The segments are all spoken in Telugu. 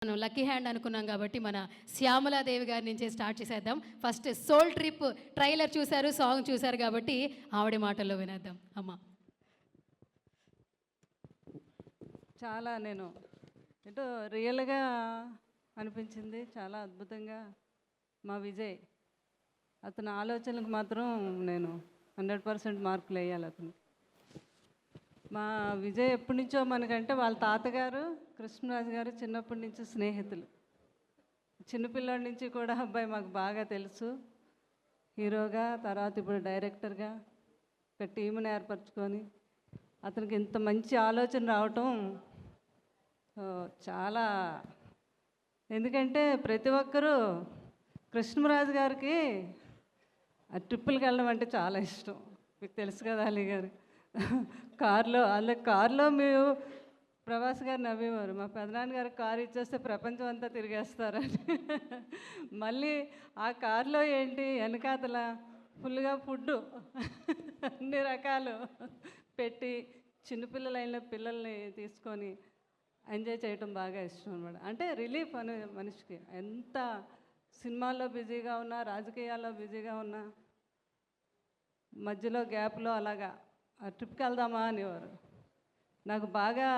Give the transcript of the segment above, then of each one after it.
మనం లక్కీ హ్యాండ్ అనుకున్నాం కాబట్టి మన శ్యామలాదేవి గారి నుంచే స్టార్ట్ చేసేద్దాం. ఫస్ట్ సోల్ ట్రిప్ ట్రైలర్ చూశారు, సాంగ్ చూశారు కాబట్టి ఆవిడ మాటల్లో వినేద్దాం. అమ్మ చాలా నేను ఏటో రియల్గా అనిపించింది, చాలా అద్భుతంగా. మా విజయ్ అతని ఆలోచనలకు మాత్రం నేను 100% మార్కులు వేయాలి అతను. మా విజయ్ ఎప్పటి నుంచో మనకంటే వాళ్ళ తాతగారు కృష్ణరాజు గారు చిన్నప్పటి నుంచి స్నేహితులు. చిన్నపిల్లడి నుంచి కూడా అబ్బాయి మాకు బాగా తెలుసు. హీరోగా, తర్వాత ఇప్పుడు డైరెక్టర్గా ఒక టీంని ఏర్పరచుకొని అతనికి ఇంత మంచి ఆలోచన రావటం చాలా, ఎందుకంటే ప్రతి ఒక్కరూ కృష్ణరాజు గారికి ఆ ట్రిప్పులకి వెళ్ళడం అంటే చాలా ఇష్టం. మీకు తెలుసు కదా అలీ గారు. కారులో మేము ప్రభాస్ గారు నవ్వేవారు, మా పెదనాన్నగారు కారు ఇచ్చేస్తే ప్రపంచం అంతా తిరిగేస్తారని. మళ్ళీ ఆ కారులో ఏంటి వెనకాతల ఫుల్గా ఫుడ్డు అన్ని రకాలు పెట్టి చిన్నపిల్లలైన పిల్లల్ని తీసుకొని ఎంజాయ్ చేయటం బాగా ఇష్టం అనమాట. అంటే రిలీఫ్ అనే మనిషికి ఎంత సినిమాల్లో బిజీగా ఉన్నా, రాజకీయాల్లో బిజీగా ఉన్నా, మధ్యలో గ్యాప్లో అలాగా ఆ ట్రిప్కి వెళ్దామా అనేవారు. నాకు బాగా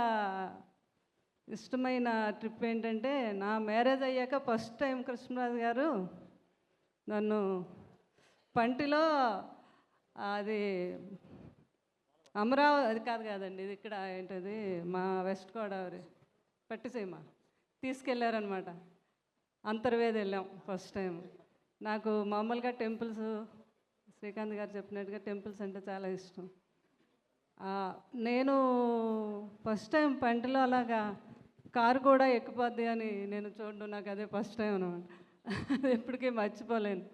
ఇష్టమైన ట్రిప్ ఏంటంటే, నా మ్యారేజ్ అయ్యాక ఫస్ట్ టైం కృష్ణరాజు గారు నన్ను పంటిలో, అది అమరావతి, అది కాదండి, ఇది ఇక్కడ ఏంటది మా వెస్ట్ గోదావరి పట్టిసీమ తీసుకెళ్ళారనమాట. అంతర్వేది వెళ్ళాం ఫస్ట్ టైం. నాకు మామూలుగా టెంపుల్స్, శ్రీకాంత్ గారు చెప్పినట్టుగా టెంపుల్స్ అంటే చాలా ఇష్టం. నేను ఫస్ట్ టైం పంటలో అలాగా కారు కూడా ఎక్కిపోద్ది అని నేను చూడడం, నాకు అదే ఫస్ట్ టైం అనమాట. అది ఎప్పటికీ మర్చిపోలేను.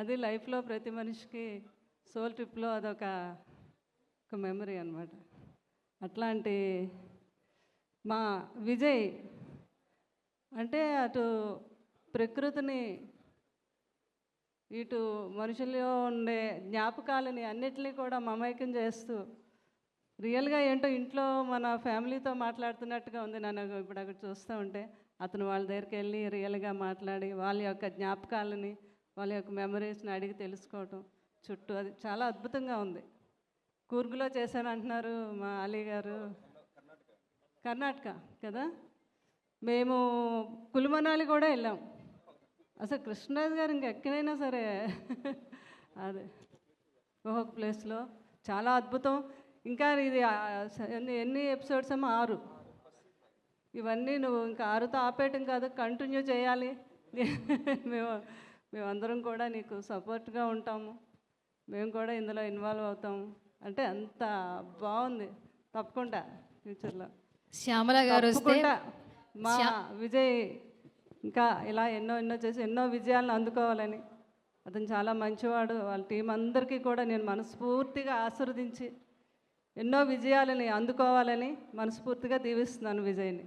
అది లైఫ్లో ప్రతి మనిషికి సోల్ ట్రిప్లో అదొక మెమరీ అనమాట. అట్లాంటి మా విజయ్ అంటే అటు ప్రకృతిని, ఇటు మనుషుల్లో ఉండే జ్ఞాపకాలని అన్నిటినీ కూడా మమైకం చేస్తూ, రియల్గా ఏంటో ఇంట్లో మన ఫ్యామిలీతో మాట్లాడుతున్నట్టుగా ఉంది. నన్ను ఇప్పుడు అక్కడ చూస్తూ ఉంటే అతను వాళ్ళ దగ్గరికి వెళ్ళి రియల్గా మాట్లాడి వాళ్ళ యొక్క జ్ఞాపకాలని, వాళ్ళ యొక్క మెమరీస్ని అడిగి తెలుసుకోవటం చుట్టూ, అది చాలా అద్భుతంగా ఉంది. కూర్గులో చేశాను అంటున్నారు మా అలీ గారు. కర్ణాటక కదా. మేము కులుమనాలి కూడా వెళ్ళాం. అసలు కృష్ణరాజు గారు ఇంకెక్కడైనా సరే అదే ఒక్కొక్క ప్లేస్లో చాలా అద్భుతం. ఇంకా ఇది ఎన్ని ఎపిసోడ్స్ ఏమో 6. ఇవన్నీ నువ్వు ఇంకా 6తో ఆపేయటం కాదు, కంటిన్యూ చేయాలి. మేమందరం కూడా నీకు సపోర్ట్గా ఉంటాము, మేము కూడా ఇందులో ఇన్వాల్వ్ అవుతాము. అంటే అంత బాగుంది. తప్పకుండా ఫ్యూచర్లో శ్యామల గారు వస్తే మా విజయ్ ఇంకా ఇలా ఎన్నో చేసి ఎన్నో విజయాలను అందుకోవాలని. అతను చాలా మంచివాడు. వాళ్ళ టీం అందరికీ కూడా నేను మనస్ఫూర్తిగా ఆశీర్వదించి ఎన్నో విజయాలని అందుకోవాలని మనస్ఫూర్తిగా దీవిస్తున్నాను విజయ్ని.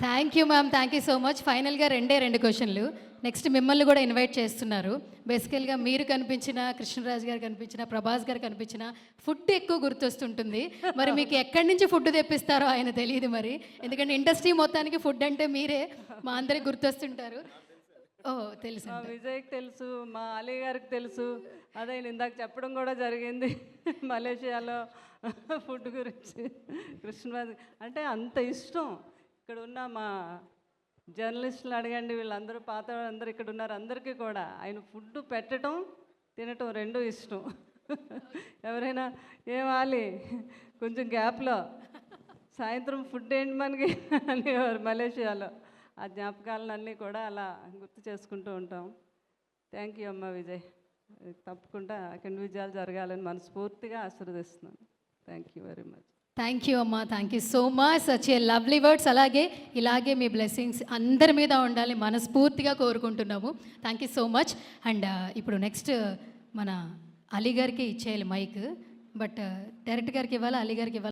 Thank you ma'am, thank you so much. ఫైనల్గా 2 క్వశ్చన్లు. నెక్స్ట్ మిమ్మల్ని కూడా ఇన్వైట్ చేస్తున్నారు. బేసికల్గా మీరు కనిపించిన, కృష్ణరాజు గారు కనిపించిన, ప్రభాస్ గారు కనిపించిన ఫుడ్ ఎక్కువ గుర్తొస్తుంటుంది. మరి మీకు ఎక్కడి నుంచి ఫుడ్ తెప్పిస్తారో ఆయన తెలియదు మరి, ఎందుకంటే ఇండస్ట్రీ మొత్తానికి ఫుడ్ అంటే మీరే మా అందరికి గుర్తొస్తుంటారు. ఓ తెలుసు, విజయ్కి తెలుసు, మా అలీ గారికి తెలుసు. అదే ఇందాక చెప్పడం కూడా జరిగింది మలేషియాలో ఫుడ్ గురించి. కృష్ణరాజు అంటే అంత ఇష్టం. ఇక్కడ ఉన్న మా జర్నలిస్టులు అడగండి, వీళ్ళందరూ పాత అందరూ ఇక్కడ ఉన్నారు, అందరికీ కూడా ఆయన ఫుడ్ పెట్టడం, తినటం 2 ఇష్టం. ఎవరైనా ఏమాలి కొంచెం గ్యాప్లో సాయంత్రం ఫుడ్ ఏంటి మనకి అనేవారు మలేషియాలో. ఆ జ్ఞాపకాలన్నీ కూడా అలా గుర్తు చేసుకుంటూ ఉంటాం. థ్యాంక్ యూ అమ్మ విజయ్. తప్పకుండా అక్కడ విజయాలు జరగాలని మనస్ఫూర్తిగా ఆశీర్వదిస్తున్నాను. Thank you very much. Thank you అమ్మా, thank you so much. Such a lovely words. ఇలాగే మీ బ్లెస్సింగ్స్ అందరి మీద ఉండాలి మనస్ఫూర్తిగా కోరుకుంటున్నాము. Thank you so much. And ఇప్పుడు నెక్స్ట్ మన అలీ గారికి ఇచ్చేయాలి మైక్, బట్ డైరెక్టర్ గారికి ఇవ్వాలి, అలీ గారికి ఇవ్వాలి.